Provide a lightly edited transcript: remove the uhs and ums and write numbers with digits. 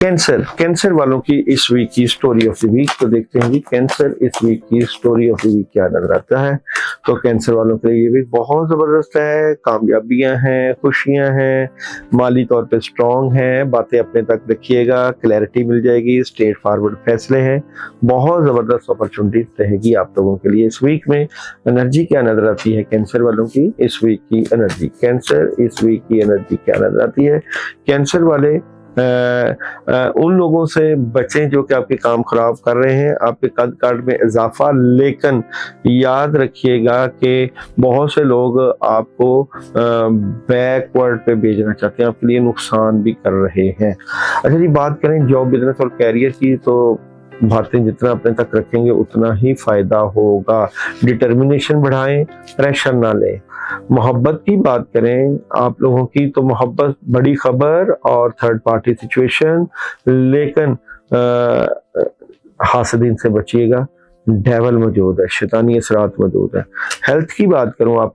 Cancer, cancer वालों की इस वीक की स्टोरी ऑफ द वीक तो देखते हैं जी। कैंसर इस वीक की स्टोरी ऑफ द वीक क्या नजर आता है। तो कैंसर वालों के लिए ये वीक बहुत जबरदस्त है। कामयाबियां हैं, खुशियां हैं, माली तौर पे स्ट्रांग हैं, बातें अपने तक रखिएगा, क्लैरिटी मिल जाएगी, स्ट्रेट फॉरवर्ड फैसले हैं, बहुत जबरदस्त अपॉर्चुनिटी रहेगी आप लोगों के लिए इस वीक में। एनर्जी क्या नजर आती है कैंसर वालों की इस वीक की एनर्जी, कैंसर इस वीक की एनर्जी क्या नजर आती है। कैंसर वाले उन लोगों से बचें जो कि आपके काम खराब कर रहे हैं, आपके कद काट में इजाफा, लेकिन याद रखिएगा कि बहुत से लोग आपको बैकवर्ड पे भेजना चाहते हैं, आपके लिए नुकसान भी कर रहे हैं। अच्छा जी, बात करें जॉब, बिजनेस और कैरियर की, तो बातें जितना अपने तक रखेंगे उतना ही फायदा होगा। डिटर्मिनेशन बढ़ाएं, प्रेशर ना लें। मोहब्बत की बात करें आप लोगों की, तो मोहब्बत बड़ी खबर और थर्ड पार्टी सिचुएशन, लेकिन हासदीन से बचिएगा, डेवल मौजूद है, शैतानी असरात मौजूद है। हेल्थ की बात करूं आप